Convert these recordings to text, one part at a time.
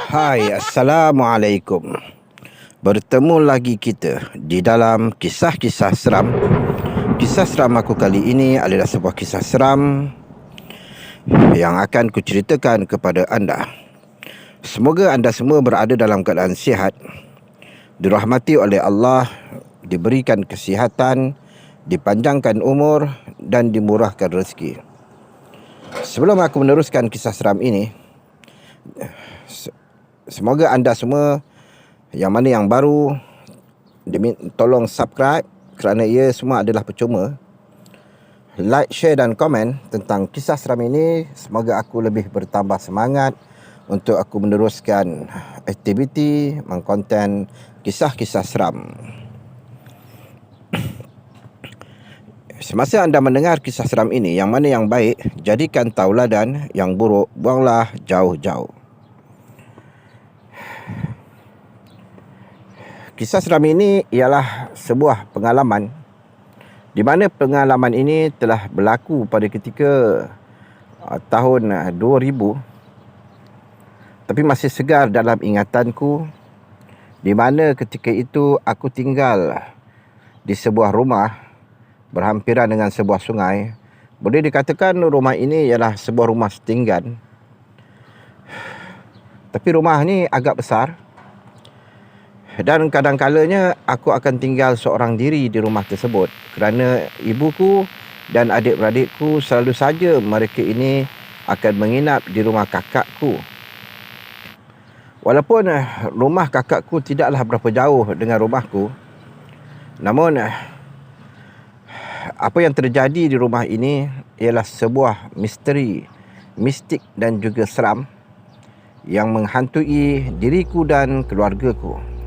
Hai, Assalamualaikum. Bertemu lagi kita di dalam kisah-kisah seram. Kisah seram aku kali ini adalah sebuah kisah seram yang akan kuceritakan kepada anda. Semoga anda semua berada dalam keadaan sihat, dirahmati oleh Allah, diberikan kesihatan, dipanjangkan umur dan dimurahkan rezeki. Sebelum aku meneruskan kisah seram ini, semoga anda semua yang mana yang baru tolong subscribe kerana ia semua adalah percuma. Like, share dan komen tentang kisah seram ini. Semoga aku lebih bertambah semangat untuk aku meneruskan aktiviti mengkonten kisah-kisah seram. Semasa anda mendengar kisah seram ini, yang mana yang baik jadikan tauladan, yang buruk buanglah jauh-jauh. Kisah seram ini ialah sebuah pengalaman di mana pengalaman ini telah berlaku pada ketika tahun 2000, tapi masih segar dalam ingatanku, di mana ketika itu aku tinggal di sebuah rumah berhampiran dengan sebuah sungai. Boleh dikatakan rumah ini ialah sebuah rumah setinggan, tapi rumah ni agak besar. Dan kadang-kalanya aku akan tinggal seorang diri di rumah tersebut kerana ibuku dan adik-beradikku selalu saja mereka ini akan menginap di rumah kakakku. Walaupun rumah kakakku tidaklah berapa jauh dengan rumahku, namun apa yang terjadi di rumah ini ialah sebuah misteri, mistik dan juga seram yang menghantui diriku dan keluargaku.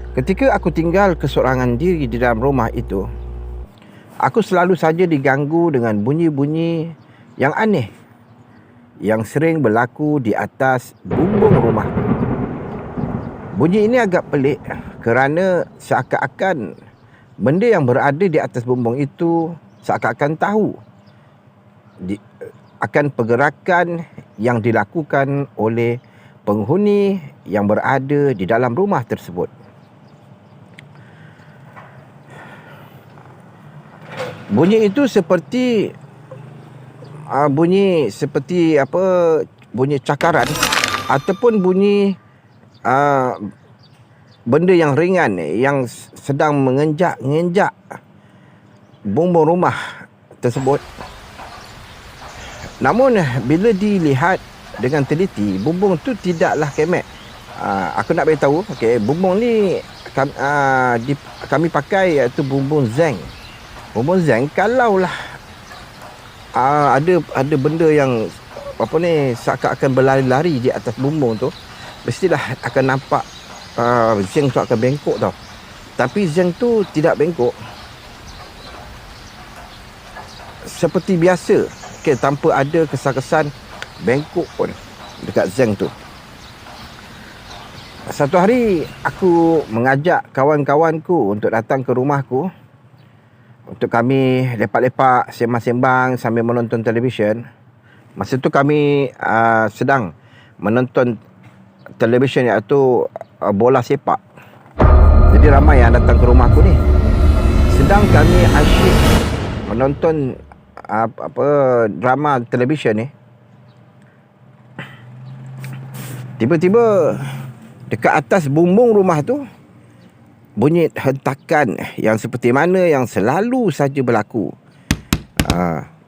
Ketika aku tinggal keseorangan diri di dalam rumah itu, aku selalu saja diganggu dengan bunyi-bunyi yang aneh yang sering berlaku di atas bumbung rumah. Bunyi ini agak pelik kerana seakan-akan benda yang berada di atas bumbung itu seakan-akan tahu akan pergerakan yang dilakukan oleh penghuni yang berada di dalam rumah tersebut. Bunyi itu seperti bunyi cakaran ataupun bunyi benda yang ringan yang sedang menginjak bumbung rumah tersebut. Namun bila dilihat dengan teliti, bumbung tu tidaklah kemek. Aku nak beritahu, bumbung ni kami pakai iaitu bumbung zeng. Bumbung zeng, kalaulah ada benda yang seakan-akan berlari-lari di atas bumbung tu, mestilah akan nampak zeng tu akan bengkok tau. Tapi zeng tu tidak bengkok, seperti biasa, tanpa ada kesan-kesan bengkok pun dekat zeng tu. Satu hari aku mengajak kawan-kawanku untuk datang ke rumahku untuk kami lepak-lepak, sembang-sembang sambil menonton televisyen. Masa tu kami sedang menonton televisyen iaitu bola sepak. Jadi ramai yang datang ke rumahku ni. Sedang kami asyik menonton drama televisyen ni, tiba-tiba dekat atas bumbung rumah tu bunyi hentakan yang seperti mana yang selalu saja berlaku.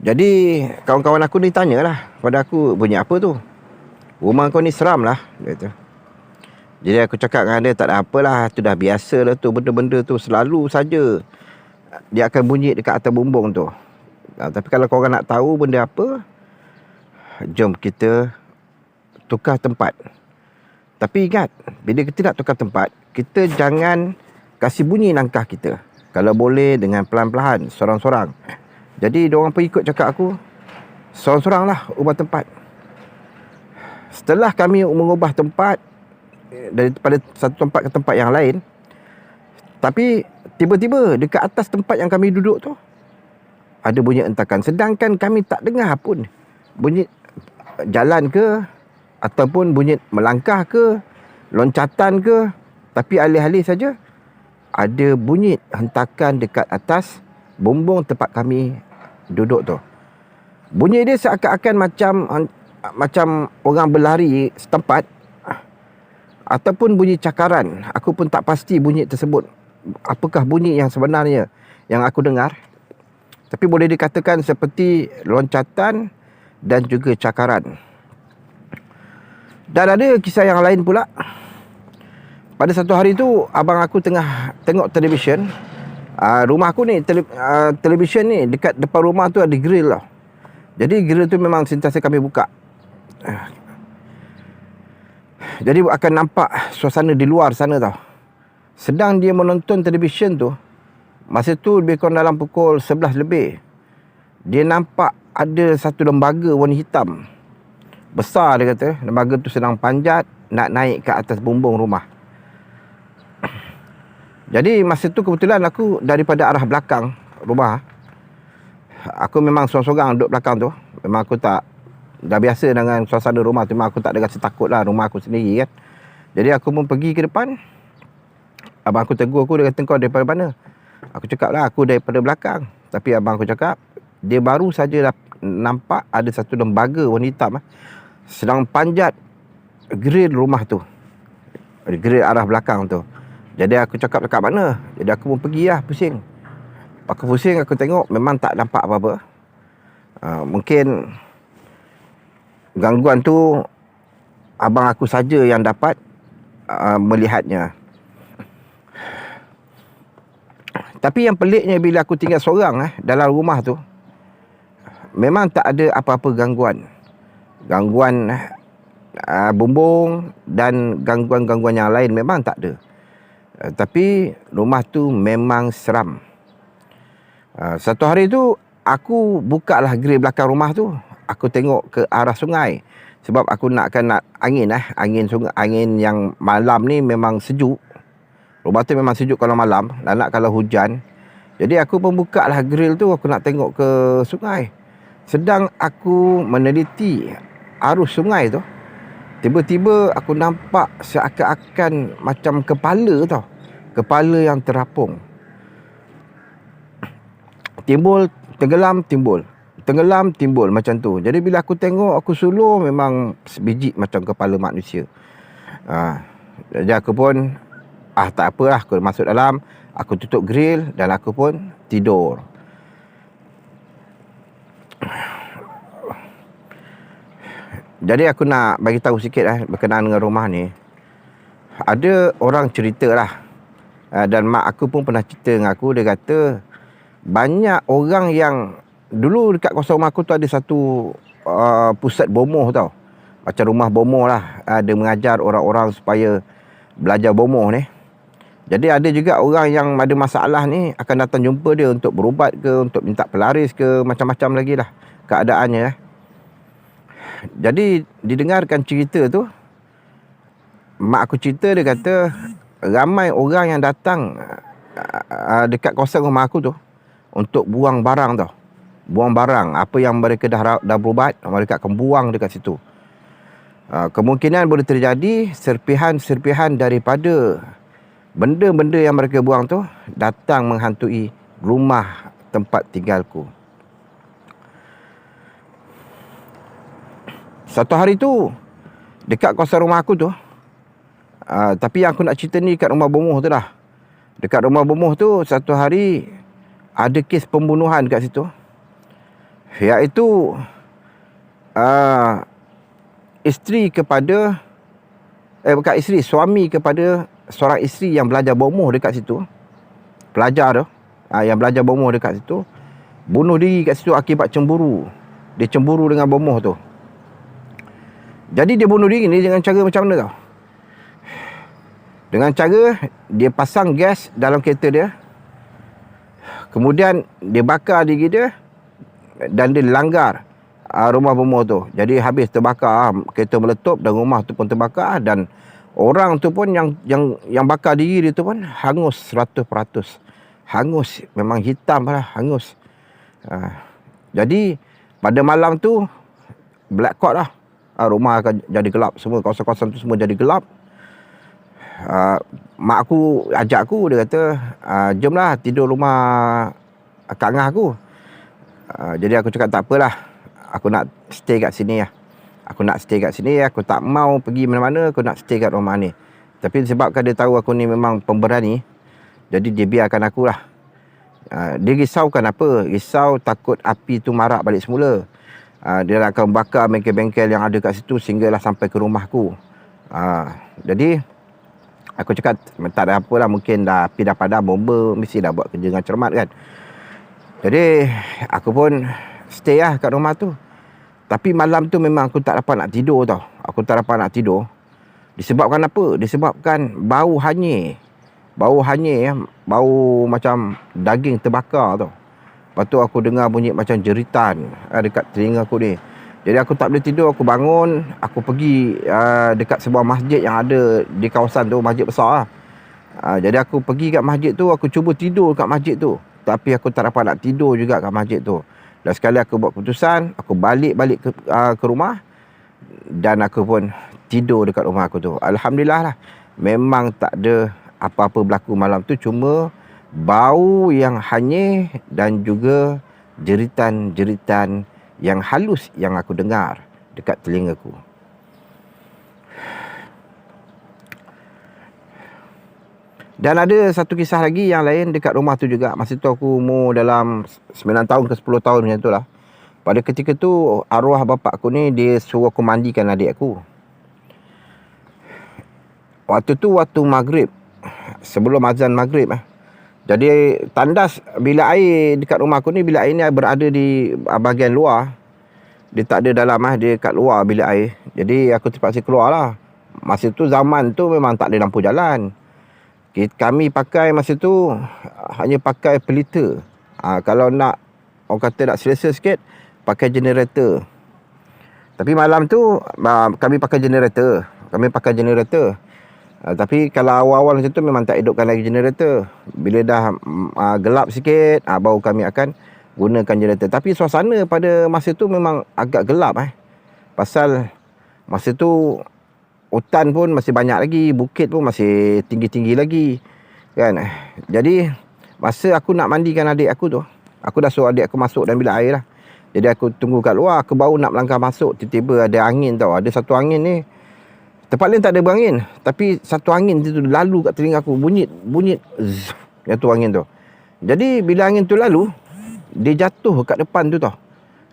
Jadi kawan-kawan aku ni tanyalah pada aku, bunyi apa tu? Rumah kau ni seram lah, dia kata. Jadi aku cakap dengan dia, tak ada apalah, tu dah biasa lah tu, benda-benda tu selalu saja dia akan bunyi dekat atas bumbung tu. Tapi kalau korang nak tahu benda apa, jom kita tukar tempat. Tapi ingat, bila kita nak tukar tempat, kita jangan kasih bunyi langkah kita. Kalau boleh dengan pelan-pelan, sorang-sorang. Jadi diorang pengikut cakap aku, sorang-sorang lah ubah tempat. Setelah kami mengubah tempat daripada satu tempat ke tempat yang lain, tapi tiba-tiba dekat atas tempat yang kami duduk tu ada bunyi hentakan, sedangkan kami tak dengar pun bunyi jalan ke ataupun bunyi melangkah ke, loncatan ke, tapi alih-alih saja ada bunyi hentakan dekat atas bumbung tempat kami duduk tu. Bunyi dia seakan-akan macam orang berlari setempat, ataupun bunyi cakaran. Aku pun tak pasti bunyi tersebut apakah bunyi yang sebenarnya yang aku dengar. Tapi boleh dikatakan seperti loncatan dan juga cakaran. Dan ada kisah yang lain pula. Pada satu hari tu, abang aku tengah tengok televisyen. Rumah aku ni, televisyen ni dekat depan rumah tu ada grill lah. Jadi grill tu memang sentiasa kami buka. Jadi akan nampak suasana di luar sana tau. Sedang dia menonton televisyen tu, masa tu lebih kurang dalam pukul 11 lebih, dia nampak ada satu lembaga warna hitam. Besar dia kata. Lembaga tu sedang panjat nak naik ke atas bumbung rumah. Jadi masa tu kebetulan aku daripada arah belakang rumah. Aku memang sorang-sorang duduk belakang tu. Memang aku tak, dah biasa dengan suasana rumah tu. Memang aku tak ada rasa takut lah, rumah aku sendiri kan. Jadi aku pun pergi ke depan. Abang aku tegur aku, dia kata, kau daripada mana? Aku cakap lah, aku daripada belakang. Tapi abang aku cakap, dia baru saja nampak ada satu lembaga warna hitam sedang panjat grill rumah tu, grill arah belakang tu. Jadi aku cakap dekat mana? Jadi aku pun pergi lah, pusing. Aku pusing, aku tengok memang tak nampak apa-apa. Mungkin gangguan tu abang aku saja yang dapat melihatnya. Tapi yang peliknya bila aku tinggal seorang dalam rumah tu, memang tak ada apa-apa gangguan. Gangguan bumbung dan gangguan-gangguan yang lain memang tak ada. Tapi rumah tu memang seram. Satu hari tu aku buka lah grill belakang rumah tu. Aku tengok ke arah sungai. Sebab aku nak angin sungai, angin yang malam ni memang sejuk. Rumah tu memang sejuk kalau malam, nak kalau hujan. Jadi aku pun buka lah grill tu, aku nak tengok ke sungai. Sedang aku meneliti arus sungai tu, tiba-tiba aku nampak seakan-akan macam kepala tau. Kepala yang terapung. Timbul, tenggelam, timbul. Tenggelam, timbul macam tu. Jadi bila aku tengok, aku suluh memang sebiji macam kepala manusia. Jadi aku pun, tak apalah, aku masuk dalam, aku tutup grill dan aku pun tidur. Jadi aku nak bagi tahu sikit berkenaan dengan rumah ni. Ada orang cerita lah, dan mak aku pun pernah cerita dengan aku. Dia kata banyak orang yang dulu dekat kawasan rumah aku tu ada satu pusat bomoh tau. Macam rumah bomoh lah. Dia mengajar orang-orang supaya belajar bomoh ni. Jadi ada juga orang yang ada masalah ni akan datang jumpa dia untuk berubat ke, untuk minta pelaris ke, macam-macam lagi lah keadaannya. Jadi didengarkan cerita tu, mak aku cerita, dia kata ramai orang yang datang dekat kawasan rumah aku tu untuk buang barang tau. Buang barang, apa yang mereka dah berubat, mereka akan buang dekat situ. Kemungkinan boleh terjadi serpihan-serpihan daripada benda-benda yang mereka buang tu datang menghantui rumah tempat tinggalku. Satu hari tu dekat kawasan rumah aku tu, tapi yang aku nak cerita ni kat rumah bomoh tu lah. Dekat rumah bomoh tu satu hari ada kes pembunuhan kat situ. Iaitu suami kepada seorang isteri yang belajar bomoh dekat situ. Pelajar tu, yang belajar bomoh dekat situ, bunuh diri kat situ akibat cemburu. Dia cemburu dengan bomoh tu. Jadi dia bunuh diri ni dengan cara macam mana tau? Dengan cara dia pasang gas dalam kereta dia. Kemudian dia bakar diri dia dan dia langgar rumah bomoh tu. Jadi habis terbakar, kereta meletup dan rumah tu pun terbakar, dan orang tu pun yang bakar diri dia tu pun hangus 100%. Hangus, memang hitam lah, hangus. Jadi pada malam tu black out lah. rumah akan jadi gelap. Semua kawasan-kawasan tu semua jadi gelap. Mak aku ajak aku, dia kata, jomlah tidur rumah Kak Ngah aku. Jadi aku cakap tak apalah, aku nak stay kat sini lah. Aku nak stay kat sini, aku tak mau pergi mana-mana, aku nak stay kat rumah ni. Tapi sebabkan dia tahu aku ni memang pemberani, jadi dia biarkan aku lah. Dia risaukan apa? Risau takut api tu marak balik semula. Dia akan bakar bengkel-bengkel yang ada kat situ sehinggalah sampai ke rumahku. Jadi aku cakap tak ada apalah, mungkin dah api dah padam, bomba mesti dah buat kerja dengan cermat kan. Jadi aku pun stay lah kat rumah tu. Tapi malam tu memang aku tak dapat nak tidur tau. Aku tak dapat nak tidur. Disebabkan apa? Disebabkan bau hanyir. Bau hanyir, bau macam daging terbakar tau. Lepas tu aku dengar bunyi macam jeritan dekat telinga aku ni. Jadi aku tak boleh tidur, aku bangun, aku pergi dekat sebuah masjid yang ada di kawasan tu, masjid besar lah. Jadi aku pergi kat masjid tu, aku cuba tidur kat masjid tu. Tapi aku tak dapat nak tidur juga kat masjid tu. Dan sekali aku buat keputusan, aku balik ke rumah. Dan aku pun tidur dekat rumah aku tu. Alhamdulillah lah. Memang tak ada apa-apa berlaku malam tu. Cuma bau yang hanyir dan juga jeritan-jeritan yang halus yang aku dengar dekat telingaku. Dan ada satu kisah lagi yang lain dekat rumah tu juga. Masa tu aku umur dalam 9 tahun ke 10 tahun macam tu lah. Pada ketika tu arwah bapak aku ni dia suruh aku mandikan adik aku. Waktu tu waktu maghrib, sebelum azan maghrib. Jadi tandas bilik air dekat rumah aku ni, bilik air ni berada di bahagian luar. Dia tak ada dalam dia kat luar bilik air. Jadi aku terpaksa keluar lah. Masa tu zaman tu memang tak ada lampu jalan. Kami pakai masa tu hanya pakai pelita. Kalau nak, orang kata nak selesa sikit, pakai generator. Tapi malam tu kami pakai generator. Tapi kalau awal-awal macam tu memang tak hidupkan lagi generator. Bila dah gelap sikit, baru kami akan gunakan generator. Tapi suasana pada masa tu memang agak gelap. Pasal masa tu hutan pun masih banyak lagi, bukit pun masih tinggi-tinggi lagi kan. Jadi masa aku nak mandikan adik aku tu, aku dah suruh adik aku masuk dalam bilik air lah. Jadi aku tunggu kat luar, aku baru nak melangkah masuk, tiba-tiba ada angin tau. Ada satu angin ni, tempat lain tak ada berangin, tapi satu angin tu lalu kat telinga aku, bunyi zzz, tu angin tu. Jadi bila angin tu lalu, dia jatuh kat depan tu tau,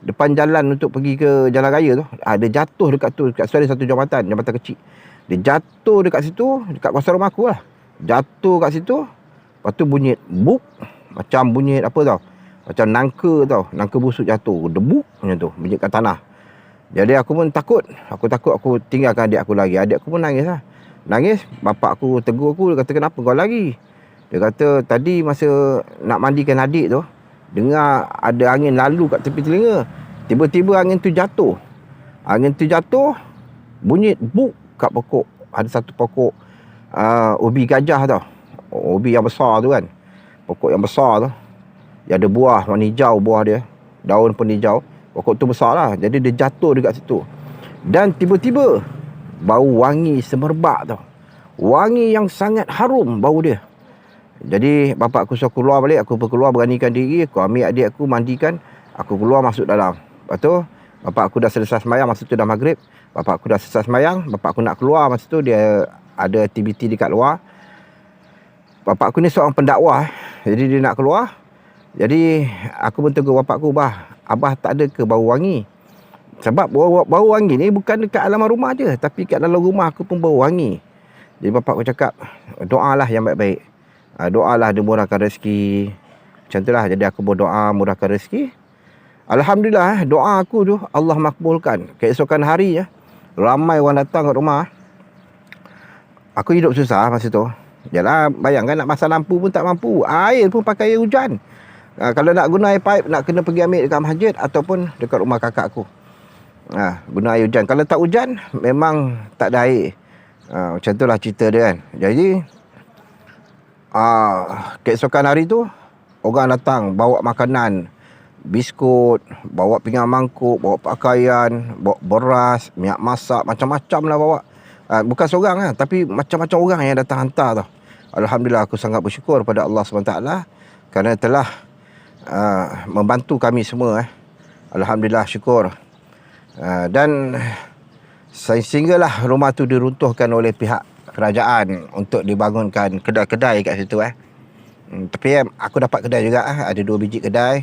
depan jalan untuk pergi ke jalan raya tu. Dia jatuh dekat tu, dekat satu jambatan kecil. Dia jatuh dekat situ, dekat kawasan rumah aku lah. Jatuh kat situ. Lepas tu bunyi buk, macam bunyi apa tau, macam nangka busuk jatuh, debuk macam tu, bunyi kat tanah. Jadi aku pun takut, aku tinggalkan adik aku lagi. Adik aku pun nangis lah. Nangis, bapak aku tegur aku, dia kata kenapa kau lari? Dia kata tadi masa nak mandikan adik tu, dengar ada angin lalu kat tepi telinga. Tiba-tiba angin tu jatuh. Bunyi buk kat pokok. Ada satu pokok ubi gajah tau. Ubi yang besar tu kan. Pokok yang besar tu. Dia ada buah warna hijau buah dia. Daun pun hijau. Pokok tu besar lah. Jadi dia jatuh dekat situ. Dan tiba-tiba bau wangi semerbak tau. Wangi yang sangat harum bau dia. Jadi bapak aku suruh keluar balik. Aku keluar beranikan diri. Aku ambil adik aku mandikan. Aku keluar masuk dalam. Lepas tu bapak aku dah selesai sembahyang. Masa tu dah maghrib. Bapak aku dah selesai sembahyang. Bapak aku nak keluar. Masa tu dia ada aktiviti dekat luar. Bapak aku ni seorang pendakwah. Jadi dia nak keluar. Jadi aku pun tegur bapak aku, abah tak ada ke bau wangi? Sebab bau wangi ni bukan dekat halaman rumah je, tapi kat dalam rumah aku pun bau wangi. Jadi bapak aku cakap, doalah yang baik-baik. Doalah dia murahkan rezeki. Macam tu lah. Jadi aku berdoa murahkan rezeki. Alhamdulillah, doa aku tu Allah makbulkan. Keesokan hari ramai orang datang kat rumah. Aku hidup susah masa tu. Yalah, bayangkan nak pasang lampu pun tak mampu. Air pun pakai air hujan. Kalau nak guna air pipe, nak kena pergi ambil dekat masjid ataupun dekat rumah kakak aku. Guna air hujan. Kalau tak hujan, memang tak ada air. Macam tu lah cerita dia kan. Jadi keesokan hari tu, orang datang bawa makanan. biskut, bawa pinggan mangkuk, bawa pakaian, bawa beras, minyak masak, macam-macam lah bawa. Bukan seorang lah, tapi macam-macam orang yang datang hantar tau. Alhamdulillah, aku sangat bersyukur pada Allah SWT kerana telah membantu kami semua. Alhamdulillah, syukur. Dan sehinggalah rumah tu diruntuhkan oleh pihak kerajaan untuk dibangunkan kedai-kedai kat situ. Tapi aku dapat kedai juga. Ada 2 biji kedai.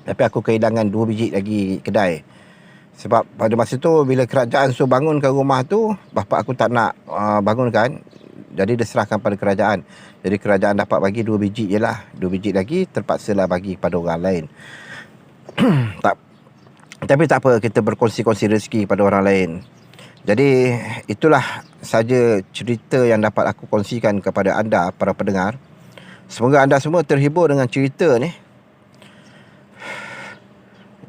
Tapi aku kehilangan 2 biji lagi kedai. Sebab pada masa tu bila kerajaan suruh bangunkan rumah tu, bapa aku tak nak bangunkan. Jadi dia serahkan pada kerajaan. Jadi kerajaan dapat bagi 2 biji je lah. 2 biji lagi terpaksalah bagi pada orang lain. Tapi tak apa, kita berkongsi-kongsi rezeki pada orang lain. Jadi itulah saja cerita yang dapat aku kongsikan kepada anda, para pendengar. Semoga anda semua terhibur dengan cerita ni.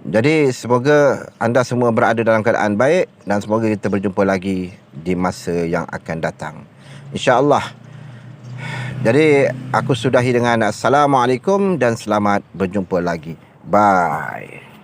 Jadi semoga anda semua berada dalam keadaan baik dan semoga kita berjumpa lagi di masa yang akan datang, InsyaAllah. Jadi aku sudahi dengan Assalamualaikum dan selamat berjumpa lagi. Bye.